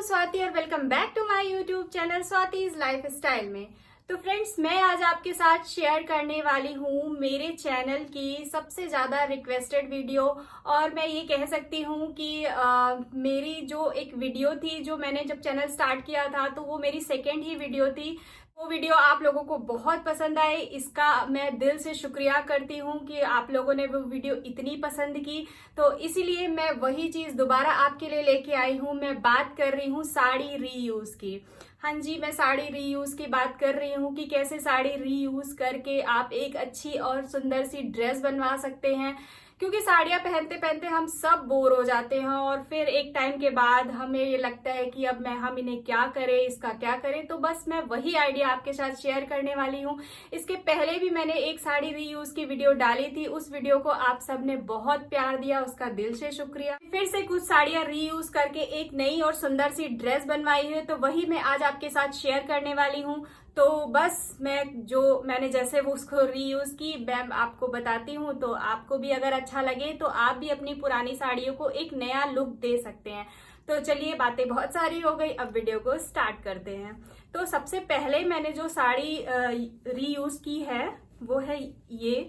स्वाति और welcome back to my YouTube channel स्वाति's lifestyle में। तो फ्रेंड्स, मैं आज आपके साथ शेयर करने वाली हूँ मेरे चैनल की सबसे ज़्यादा रिक्वेस्टेड वीडियो। और मैं ये कह सकती हूँ कि मेरी जो एक वीडियो थी जो मैंने जब चैनल स्टार्ट किया था तो वो मेरी सेकेंड ही वीडियो थी। वो वीडियो आप लोगों को बहुत पसंद आई, इसका मैं दिल से शुक्रिया करती हूँ कि आप लोगों ने वो वीडियो इतनी पसंद की। तो इसीलिए मैं वही चीज़ दोबारा आपके लिए लेके आई हूँ। मैं बात कर रही हूँ साड़ी रीयूज की। हाँ जी, मैं साड़ी रीयूज की बात कर रही हूँ कि कैसे साड़ी रीयूज करके आप एक अच्छी और सुंदर सी ड्रेस बनवा सकते हैं। क्योंकि साड़ियाँ पहनते पहनते हम सब बोर हो जाते हैं और फिर एक टाइम के बाद हमें ये लगता है कि अब हम इन्हें क्या करें, इसका क्या करें। तो बस मैं वही आइडिया आपके साथ शेयर करने वाली हूँ। इसके पहले भी मैंने एक साड़ी रीयूज की वीडियो डाली थी, उस वीडियो को आप सबने बहुत प्यार दिया, उसका दिल से शुक्रिया। फिर से कुछ साड़ियाँ रीयूज करके एक नई और सुंदर सी ड्रेस बनवाई है, तो वही मैं आज आपके साथ शेयर करने वाली हूँ। तो बस मैंने जैसे वो उसको रीयूज की मैं आपको बताती हूँ, तो आपको भी अगर अच्छा लगे तो आप भी अपनी पुरानी साड़ियों को एक नया लुक दे सकते हैं। तो चलिए, बातें बहुत सारी हो गई, अब वीडियो को स्टार्ट करते हैं। तो सबसे पहले मैंने जो साड़ी रीयूज की है वो है ये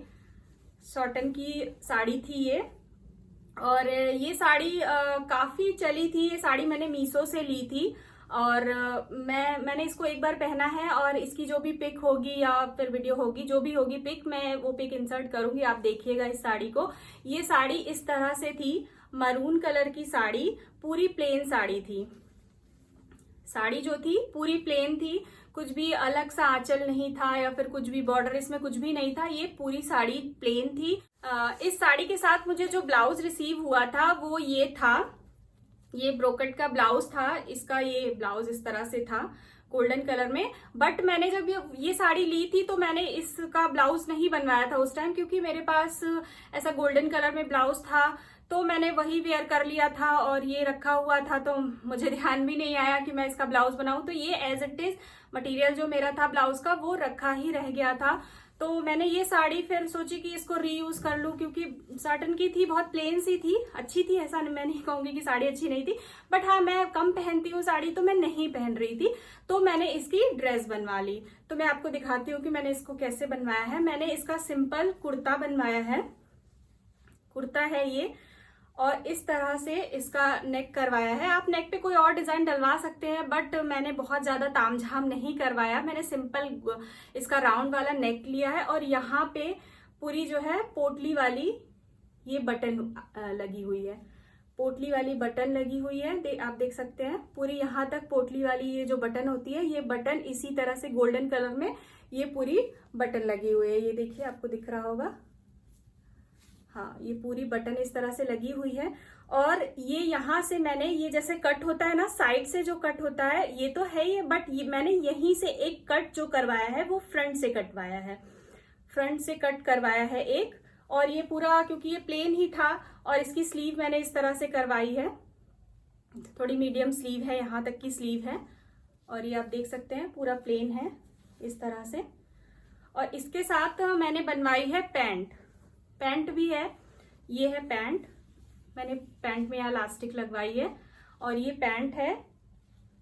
कॉटन की साड़ी थी ये। और ये साड़ी काफी चली थी। ये साड़ी मैंने मीशो से ली थी और मैंने इसको एक बार पहना है और इसकी जो भी पिक होगी या फिर वीडियो होगी, जो भी होगी पिक, मैं वो पिक इंसर्ट करूंगी, आप देखिएगा इस साड़ी को। ये साड़ी इस तरह से थी, मरून कलर की साड़ी, पूरी प्लेन साड़ी थी। साड़ी जो थी पूरी प्लेन थी, कुछ भी अलग सा आंचल नहीं था या फिर कुछ भी बॉर्डर इसमें कुछ भी नहीं था। ये पूरी साड़ी प्लेन थी। इस साड़ी के साथ मुझे जो ब्लाउज रिसीव हुआ था वो ये था, ये ब्रोकेट का ब्लाउज था। इसका ये ब्लाउज इस तरह से था गोल्डन कलर में। बट मैंने जब ये साड़ी ली थी तो मैंने इसका ब्लाउज नहीं बनवाया था उस टाइम, क्योंकि मेरे पास ऐसा गोल्डन कलर में ब्लाउज था तो मैंने वही वेयर कर लिया था और ये रखा हुआ था, तो मुझे ध्यान भी नहीं आया कि मैं इसका ब्लाउज बनाऊं। तो ये एज इट इज मटेरियल जो मेरा था ब्लाउज का वो रखा ही रह गया था। तो मैंने ये साड़ी फिर सोची कि इसको रीयूज कर लूं, क्योंकि साटन की थी, बहुत प्लेन सी थी, अच्छी थी, ऐसा मैं नहीं कहूंगी कि साड़ी अच्छी नहीं थी, बट हाँ मैं कम पहनती हूँ साड़ी तो मैं नहीं पहन रही थी, तो मैंने इसकी ड्रेस बनवा ली। तो मैं आपको दिखाती हूँ कि मैंने इसको कैसे बनवाया है। मैंने इसका सिंपल कुर्ता बनवाया है, कुर्ता है ये, और इस तरह से इसका नेक करवाया है। आप नेक पे कोई और डिजाइन डलवा सकते हैं, बट मैंने बहुत ज्यादा तामझाम नहीं करवाया। मैंने सिंपल इसका राउंड वाला नेक लिया है और यहाँ पे पूरी जो है पोटली वाली ये बटन लगी हुई है, पोटली वाली बटन लगी हुई है। आप देख सकते हैं पूरी यहाँ तक पोटली वाली ये जो बटन होती है, ये बटन इसी तरह से गोल्डन कलर में ये पूरी बटन लगी हुई है। ये देखिए, आपको दिख रहा होगा, हाँ ये पूरी बटन इस तरह से लगी हुई है। और ये यहाँ से मैंने ये जैसे कट होता है ना, साइड से जो कट होता है ये तो है ही, बट मैंने यहीं से एक कट जो करवाया है वो फ्रंट से कटवाया है, फ्रंट से कट करवाया है एक। और ये पूरा, क्योंकि ये प्लेन ही था, और इसकी स्लीव मैंने इस तरह से करवाई है, थोड़ी मीडियम स्लीव है, यहाँ तक की स्लीव है। और ये आप देख सकते हैं पूरा प्लेन है इस तरह से। और इसके साथ मैंने बनवाई है पैंट, पैंट भी है, ये है पैंट, मैंने पैंट में यहाँ इलास्टिक लगवाई है और ये पैंट है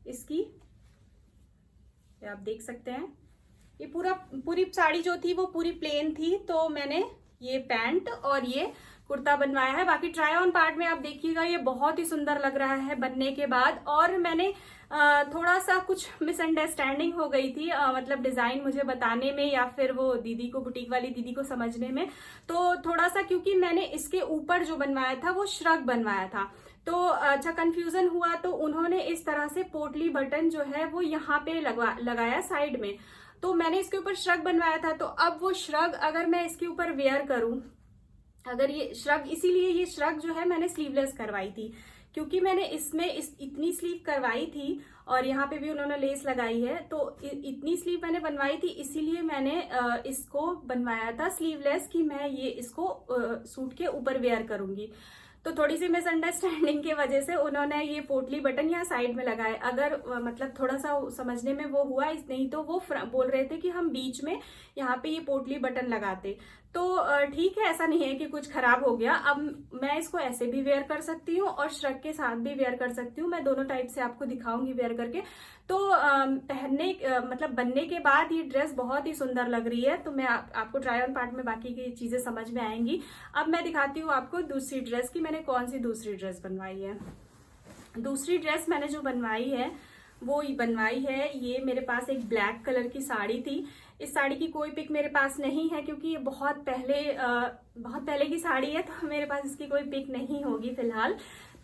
इसकी, ये आप देख सकते हैं। ये पूरी साड़ी जो थी वो पूरी प्लेन थी, तो मैंने ये पैंट और ये कुर्ता बनवाया है। बाकी ट्राई ऑन पार्ट में आप देखिएगा, ये बहुत ही सुंदर लग रहा है बनने के बाद। और मैंने थोड़ा सा कुछ मिसअंडरस्टैंडिंग हो गई थी, मतलब डिजाइन मुझे बताने में या फिर वो दीदी को, बुटीक वाली दीदी को समझने में, तो थोड़ा सा, क्योंकि मैंने इसके ऊपर जो बनवाया था वो श्रग बनवाया था, तो अच्छा कंफ्यूजन हुआ। तो उन्होंने इस तरह से पोटली बटन जो है वो यहाँ पे लगाया साइड में, तो मैंने इसके ऊपर श्रग बनवाया था। तो अब वो श्रग अगर मैं इसके ऊपर वेयर करूं, अगर ये श्रग, इसीलिए ये श्रग जो है मैंने स्लीवलेस करवाई थी, क्योंकि मैंने इसमें इतनी स्लीव करवाई थी और यहाँ पे भी उन्होंने लेस लगाई है, तो इतनी स्लीव मैंने बनवाई थी, इसीलिए मैंने इसको बनवाया था स्लीवलेस, कि मैं ये इसको सूट के ऊपर वेयर करूंगी। तो थोड़ी सी मिसअंडरस्टैंडिंग की वजह से उन्होंने ये पोटली बटन यहाँ साइड में लगाए। अगर मतलब थोड़ा सा समझने में वो हुआ, नहीं तो वो बोल रहे थे कि हम बीच में यहाँ पे ये पोटली बटन लगाते। तो ठीक है, ऐसा नहीं है कि कुछ खराब हो गया। अब मैं इसको ऐसे भी वेयर कर सकती हूँ और श्रग के साथ भी वेयर कर सकती हूँ। मैं दोनों टाइप से आपको दिखाऊंगी वेयर करके। तो मतलब बनने के बाद ये ड्रेस बहुत ही सुंदर लग रही है। तो मैं आपको ट्राई ऑन पार्ट में बाकी की चीजें समझ में आएंगी। अब मैं दिखाती हूँ आपको दूसरी ड्रेस की मैंने कौन सी दूसरी ड्रेस बनवाई है। दूसरी ड्रेस मैंने जो बनवाई है वो बनवाई है, ये मेरे पास एक ब्लैक कलर की साड़ी थी। इस साड़ी की कोई पिक मेरे पास नहीं है क्योंकि ये बहुत पहले की साड़ी है, तो मेरे पास इसकी कोई पिक नहीं होगी फिलहाल।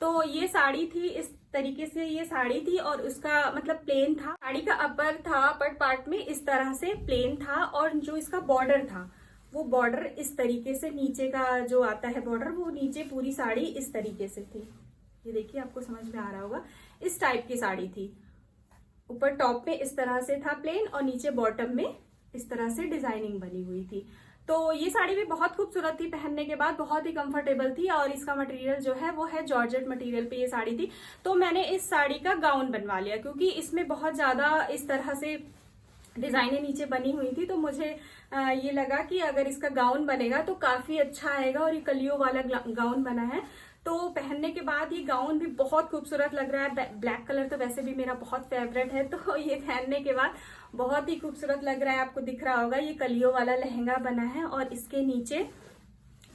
तो ये साड़ी थी, इस तरीके से ये साड़ी थी और उसका मतलब प्लेन था। साड़ी का अपर पार्ट में इस तरह से प्लेन था और जो इसका बॉर्डर था वो बॉर्डर इस तरीके से, नीचे का जो आता है बॉर्डर वो नीचे पूरी साड़ी इस तरीके से थी। ये देखिए, आपको समझ में आ रहा होगा, इस टाइप की साड़ी थी। ऊपर टॉप पे इस तरह से था प्लेन और नीचे बॉटम में इस तरह से डिजाइनिंग बनी हुई थी। तो ये साड़ी भी बहुत खूबसूरत थी, पहनने के बाद बहुत ही कंफर्टेबल थी और इसका मटेरियल जो है वो है जॉर्जेट मटेरियल पे ये साड़ी थी। तो मैंने इस साड़ी का गाउन बनवा लिया क्योंकि इसमें बहुत ज्यादा इस तरह से डिजाइनें नीचे बनी हुई थी। तो मुझे ये लगा कि अगर इसका गाउन बनेगा तो काफी अच्छा आएगा और ये कलियों वाला गाउन बना है। तो पहनने के बाद ये गाउन भी बहुत खूबसूरत लग रहा है। ब्लैक कलर तो वैसे भी मेरा बहुत फेवरेट है, तो ये पहनने के बाद बहुत ही खूबसूरत लग रहा है। आपको दिख रहा होगा ये कलियों वाला लहंगा बना है और इसके नीचे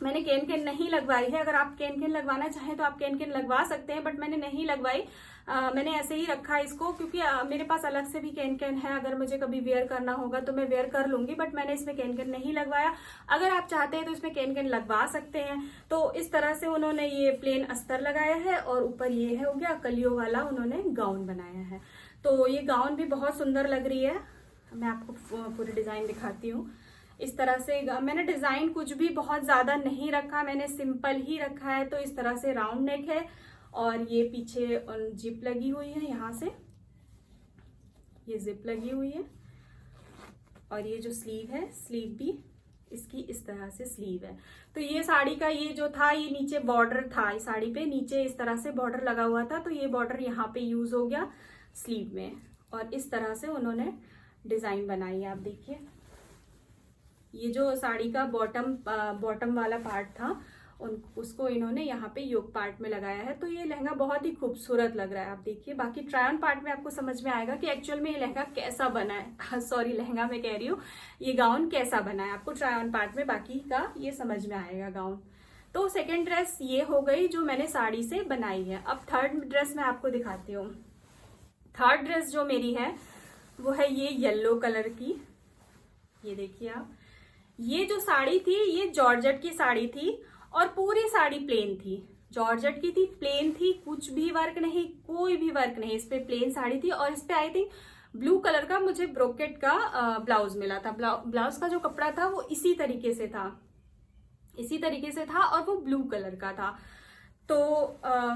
मैंने केन नहीं लगवाई है। अगर आप केन लगवाना चाहें तो आप केन लगवा सकते हैं, बट मैंने नहीं लगवाई। मैंने ऐसे ही रखा है इसको क्योंकि मेरे पास अलग से भी केन है। अगर मुझे कभी वेयर करना होगा तो मैं वेयर कर लूंगी, बट मैंने इसमें केन नहीं लगवाया। अगर आप चाहते हैं तो इसमें केन लगवा सकते हैं। तो इस तरह से उन्होंने ये प्लेन अस्तर लगाया है और ऊपर ये है हो गया कलियों वाला उन्होंने गाउन बनाया है। तो ये गाउन भी बहुत सुंदर लग रही है। मैं आपको पूरी डिजाइन दिखाती हूँ। इस तरह से मैंने डिजाइन कुछ भी बहुत ज्यादा नहीं रखा, मैंने सिंपल ही रखा है। तो इस तरह से राउंड नेक है और ये पीछे जिप लगी हुई है, यहाँ से ये जिप लगी हुई है और ये जो स्लीव है, स्लीव भी इसकी इस तरह से स्लीव है। तो ये साड़ी का ये जो था, ये नीचे बॉर्डर था, इस साड़ी पे नीचे इस तरह से बॉर्डर लगा हुआ था। तो ये बॉर्डर यहाँ पे यूज हो गया स्लीव में और इस तरह से उन्होंने डिजाइन बनाई है। आप देखिए, ये जो साड़ी का बॉटम वाला पार्ट था उसको इन्होंने यहाँ पे योक पार्ट में लगाया है। तो ये लहंगा बहुत ही खूबसूरत लग रहा है। आप देखिए, बाकी ट्राई ऑन पार्ट में आपको समझ में आएगा कि एक्चुअल में ये लहंगा कैसा बना है। सॉरी, लहंगा मैं कह रही हूँ, ये गाउन कैसा बना है। आपको ट्राई ऑन पार्ट में बाकी का ये समझ में आएगा गाउन। तो सेकेंड ड्रेस ये हो गई जो मैंने साड़ी से बनाई है। अब थर्ड ड्रेस मैं आपको दिखाती हूँ। थर्ड ड्रेस जो मेरी है वो है ये येलो कलर की। ये देखिए आप, ये जो साड़ी थी ये जॉर्जेट की साड़ी थी और पूरी साड़ी प्लेन थी। जॉर्जेट की थी, प्लेन थी, कुछ भी वर्क नहीं, कोई भी वर्क नहीं, इस पे प्लेन साड़ी थी। और इस पे आई थिंक ब्लू कलर का मुझे ब्रोकेट का ब्लाउज मिला था। ब्लाउज का जो कपड़ा था वो इसी तरीके से था और वो ब्लू कलर का था। तो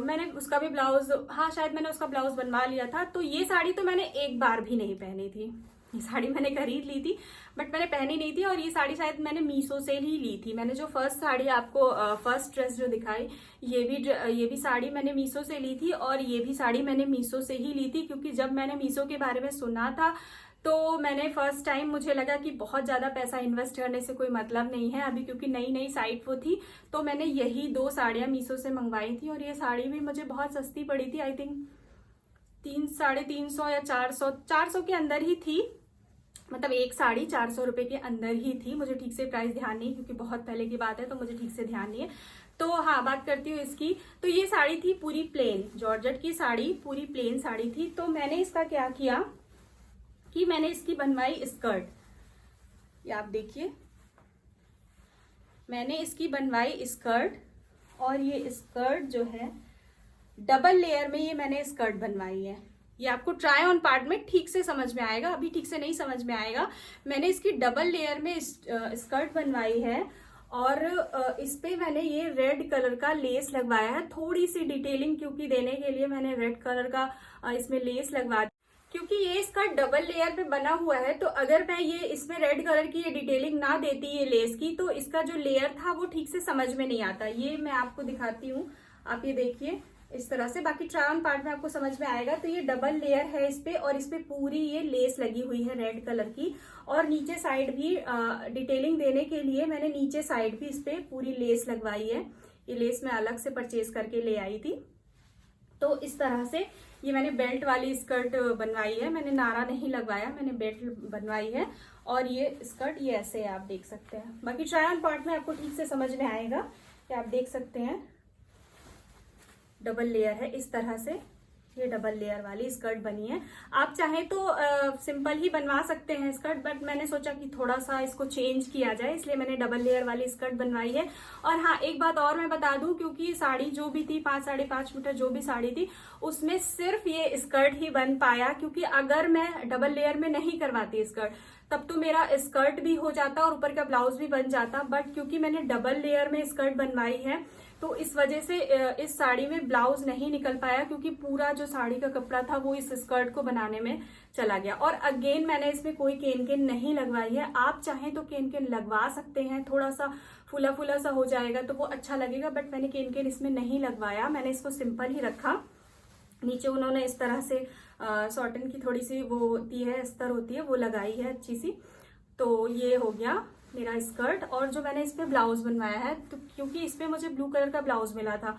मैंने उसका भी ब्लाउज, हाँ शायद मैंने उसका ब्लाउज बनवा लिया था। तो ये साड़ी तो मैंने एक बार भी नहीं पहनी थी। ये साड़ी मैंने खरीद ली थी बट मैंने पहनी नहीं थी। और ये साड़ी शायद मैंने मीशो से ही ली थी। मैंने जो फर्स्ट साड़ी आपको फर्स्ट ड्रेस जो दिखाई, ये भी साड़ी मैंने मीशो से ली थी और ये भी साड़ी मैंने मीशो से ही ली थी। क्योंकि जब मैंने मीशो के बारे में सुना था तो मैंने फर्स्ट टाइम मुझे लगा कि बहुत ज्यादा पैसा इन्वेस्ट करने से कोई मतलब नहीं है अभी, क्योंकि नई नई साइट वो थी। तो मैंने यही 2 साड़ियां मीशो से मंगवाई थी और ये साड़ी भी मुझे बहुत सस्ती पड़ी थी। आई थिंक 300-350 या 400 के अंदर ही थी। मतलब एक साड़ी 400 रुपए के अंदर ही थी। मुझे ठीक से प्राइस ध्यान नहीं, क्योंकि बहुत पहले की बात है तो मुझे ठीक से ध्यान नहीं है। तो हाँ, बात करती हूँ इसकी। तो ये साड़ी थी पूरी प्लेन, जॉर्जेट की साड़ी, पूरी प्लेन साड़ी थी। तो मैंने इसका क्या किया कि मैंने इसकी बनवाई स्कर्ट। ये आप देखिए, मैंने इसकी बनवाई स्कर्ट और ये स्कर्ट जो है डबल लेयर में ये मैंने स्कर्ट बनवाई है। ये आपको ट्राई ऑन पार्ट में ठीक से समझ में आएगा, अभी ठीक से नहीं समझ में आएगा। मैंने इसकी डबल लेयर में स्कर्ट बनवाई है और इस पे मैंने ये रेड कलर का लेस लगवाया है। थोड़ी सी डिटेलिंग क्योंकि देने के लिए मैंने रेड कलर का इसमें लेस लगवा, क्योंकि ये इसका डबल लेयर पे बना हुआ है। तो अगर मैं ये इसमें रेड कलर की ये डिटेलिंग ना देती ये लेस की, तो इसका जो लेयर था वो ठीक से समझ में नहीं आता। ये मैं आपको दिखाती हूँ, आप ये देखिए, इस तरह से। बाकी ट्राई ऑन पार्ट में आपको समझ में आएगा। तो ये डबल लेयर है इस पे, और इस पे पूरी ये लेस लगी हुई है रेड कलर की, और नीचे साइड भी डिटेलिंग देने के लिए मैंने नीचे साइड भी इस पे पूरी लेस लगवाई है। ये लेस मैं अलग से परचेज करके ले आई थी। तो इस तरह से ये मैंने बेल्ट वाली स्कर्ट बनवाई है, मैंने नारा नहीं लगवाया, मैंने बेल्ट बनवाई है। और ये स्कर्ट ये ऐसे है, आप देख सकते हैं। बाकी ट्राई ऑन पार्ट में आपको ठीक से समझ में आएगा कि आप देख सकते हैं डबल लेयर है इस तरह से। ये डबल लेयर वाली स्कर्ट बनी है। आप चाहें तो सिंपल ही बनवा सकते हैं स्कर्ट, बट मैंने सोचा कि थोड़ा सा इसको चेंज किया जाए, इसलिए मैंने डबल लेयर वाली स्कर्ट बनवाई है। और हाँ, एक बात और मैं बता दूं, क्योंकि साड़ी जो भी थी 5 साढ़े 5 मीटर जो भी साड़ी थी उसमें सिर्फ ये स्कर्ट ही बन पाया, क्योंकि अगर मैं डबल लेयर में नहीं करवाती स्कर्ट तब तो मेरा स्कर्ट भी हो जाता और ऊपर का ब्लाउज भी बन जाता। बट क्योंकि मैंने डबल लेयर में स्कर्ट बनवाई है तो इस वजह से इस साड़ी में ब्लाउज नहीं निकल पाया, क्योंकि पूरा जो साड़ी का कपड़ा था वो इस स्कर्ट को बनाने में चला गया। और अगेन मैंने इसमें कोई केन केन नहीं लगवाई है। आप चाहें तो केन केन लगवा सकते हैं, थोड़ा सा फुला फुला सा हो जाएगा तो वो अच्छा लगेगा, बट मैंने केन केन इसमें नहीं लगवाया, मैंने इसको सिंपल ही रखा। नीचे उन्होंने इस तरह से सॉटन की थोड़ी सी वो होती है, अस्तर होती है, वो लगाई है अच्छी सी। तो ये हो गया मेरा स्कर्ट। और जो मैंने इस पे ब्लाउज बनवाया है, तो क्योंकि इस पे मुझे ब्लू कलर का ब्लाउज मिला था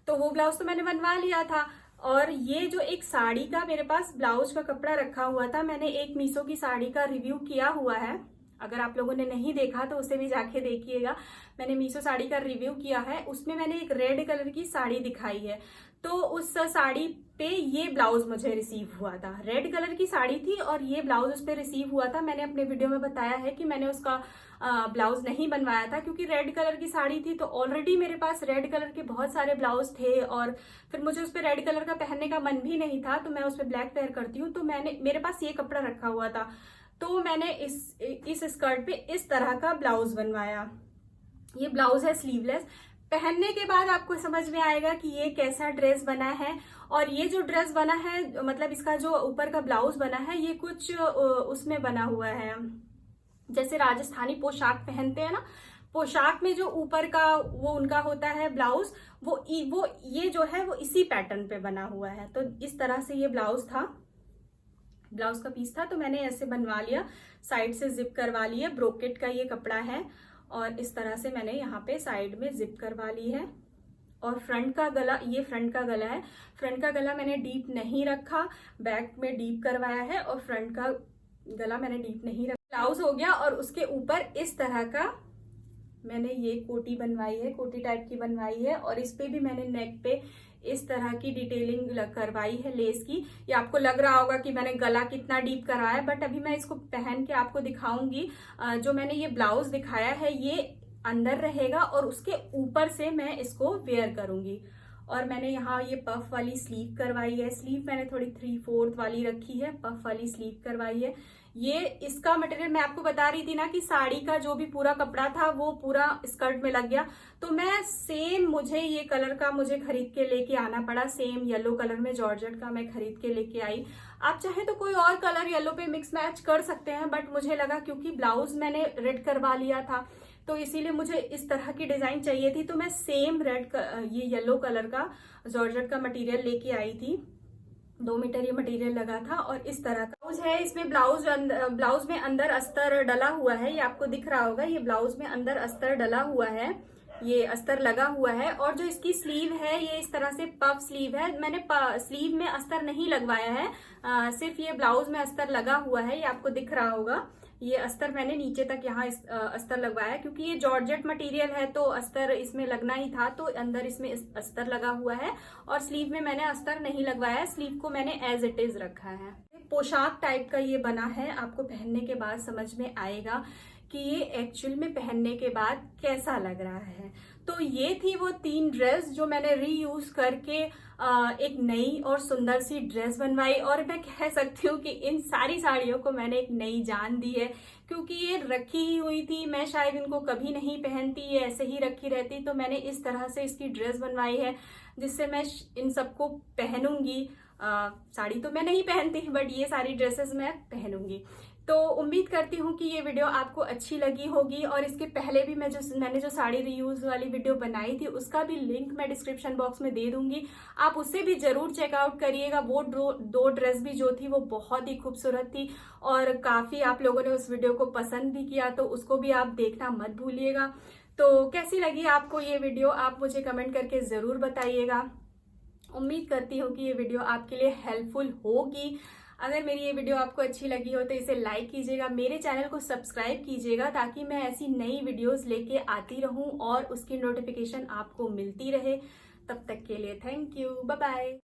तो वो ब्लाउज तो मैंने बनवा लिया था। और ये जो एक साड़ी का मेरे पास ब्लाउज का कपड़ा रखा हुआ था, मैंने एक मीशो की साड़ी का रिव्यू किया हुआ है, अगर आप लोगों ने नहीं देखा तो उसे भी जाके देखिएगा। मैंने मीशो साड़ी का रिव्यू किया है, उसमें मैंने एक रेड कलर की साड़ी दिखाई है। तो उस साड़ी पे ये ब्लाउज मुझे रिसीव हुआ था, रेड कलर की साड़ी थी और ये ब्लाउज उस पे रिसीव हुआ था। मैंने अपने वीडियो में बताया है कि मैंने उसका ब्लाउज नहीं बनवाया था, क्योंकि रेड कलर की साड़ी थी तो ऑलरेडी मेरे पास रेड कलर के बहुत सारे ब्लाउज थे, और फिर मुझे उस पर रेड कलर का पहनने का मन भी नहीं था, तो मैं उस पर ब्लैक पेयर करती हूँ। तो मेरे पास ये कपड़ा रखा हुआ था, तो मैंने इस स्कर्ट पे इस तरह का ब्लाउज बनवाया। ये ब्लाउज है स्लीवलेस। पहनने के बाद आपको समझ में आएगा कि ये कैसा ड्रेस बना है। और ये जो ड्रेस बना है, मतलब इसका जो ऊपर का ब्लाउज बना है, ये कुछ उसमें बना हुआ है, जैसे राजस्थानी पोशाक पहनते हैं ना, पोशाक में जो ऊपर का वो उनका होता है ब्लाउज, वो ये जो है वो इसी पैटर्न पे बना हुआ है। तो इस तरह से ये ब्लाउज था, ब्लाउज का पीस था, तो मैंने ऐसे बनवा लिया, साइड से जिप करवा लिया। ब्रोकेट का ये कपड़ा है और इस तरह से मैंने यहाँ पे साइड में जिप करवा ली है। और फ्रंट का गला, ये फ्रंट का गला है, फ्रंट का गला मैंने डीप नहीं रखा, बैक में डीप करवाया है और फ्रंट का गला मैंने डीप नहीं रखा। ब्लाउज हो गया और उसके ऊपर इस तरह का मैंने ये कोटी बनवाई है, कोटी टाइप की बनवाई है। और इस पे भी मैंने नेक पे इस तरह की डिटेलिंग करवाई है लेस की। ये आपको लग रहा होगा कि मैंने गला कितना डीप कराया है, बट अभी मैं इसको पहन के आपको दिखाऊंगी। जो मैंने ये ब्लाउज दिखाया है ये अंदर रहेगा और उसके ऊपर से मैं इसको वेयर करूंगी। और मैंने यहाँ ये पफ वाली स्लीव करवाई है, स्लीव मैंने थोड़ी 3/4 वाली रखी है, पफ वाली स्लीव करवाई है। ये इसका मटेरियल मैं आपको बता रही थी ना कि साड़ी का जो भी पूरा कपड़ा था वो पूरा स्कर्ट में लग गया, तो मैं सेम, मुझे ये कलर का मुझे खरीद के लेके आना पड़ा, सेम येलो कलर में जॉर्जेट का मैं खरीद के लेके आई। आप चाहे तो कोई और कलर येलो पे मिक्स मैच कर सकते हैं, बट मुझे लगा क्योंकि ब्लाउज मैंने रेड करवा लिया था तो इसीलिए मुझे इस तरह की डिजाइन चाहिए थी, तो मैं सेम रेड ये येलो कलर का जॉर्जेट का मटेरियल लेके आई थी। 2 मीटर ये मटेरियल लगा था और इस तरह का ब्लाउज है। इसमें ब्लाउज में अंदर अस्तर डला हुआ है, ये आपको दिख रहा होगा, ये ब्लाउज में अंदर अस्तर डला हुआ है, ये अस्तर लगा हुआ है। और जो इसकी स्लीव है ये इस तरह से पफ स्लीव है, मैंने स्लीव में अस्तर नहीं लगवाया है, सिर्फ ये ब्लाउज में अस्तर लगा हुआ है, ये आपको दिख रहा होगा। ये अस्तर मैंने नीचे तक यहाँ अस्तर लगवाया, क्योंकि ये जॉर्जेट मटेरियल है तो अस्तर इसमें लगना ही था, तो अंदर इसमें अस्तर लगा हुआ है। और स्लीव में मैंने अस्तर नहीं लगवाया, स्लीव को मैंने एज इट इज रखा है। पोशाक टाइप का ये बना है, आपको पहनने के बाद समझ में आएगा कि ये एक्चुअल में पहनने के बाद कैसा लग रहा है। तो ये थी वो 3 ड्रेस जो मैंने रीयूज करके एक नई और सुंदर सी ड्रेस बनवाई। और मैं कह सकती हूँ कि इन सारी साड़ियों को मैंने एक नई जान दी है, क्योंकि ये रखी ही हुई थी, मैं शायद इनको कभी नहीं पहनती, ये ऐसे ही रखी रहती, तो मैंने इस तरह से इसकी ड्रेस बनवाई है जिससे मैं इन सबको पहनूंगी। साड़ी तो मैं नहीं पहनती बट ये सारी ड्रेसेस मैं पहनूंगी। तो उम्मीद करती हूँ कि ये वीडियो आपको अच्छी लगी होगी, और इसके पहले भी मैंने जो साड़ी रीयूज वाली वीडियो बनाई थी उसका भी लिंक मैं डिस्क्रिप्शन बॉक्स में दे दूंगी, आप उससे भी जरूर चेकआउट करिएगा। वो दो ड्रेस भी जो थी वो बहुत ही खूबसूरत थी और काफी आप लोगों ने उस वीडियो को पसंद भी किया, तो उसको भी आप देखना मत भूलिएगा। तो कैसी लगी आपको ये वीडियो, आप मुझे कमेंट करके जरूर बताइएगा। उम्मीद करती हूँ कि ये वीडियो आपके लिए हेल्पफुल होगी। अगर मेरी ये वीडियो आपको अच्छी लगी हो तो इसे लाइक कीजिएगा, मेरे चैनल को सब्सक्राइब कीजिएगा, ताकि मैं ऐसी नई वीडियोस लेके आती रहूं और उसकी नोटिफिकेशन आपको मिलती रहे। तब तक के लिए थैंक यू, बाय बाय।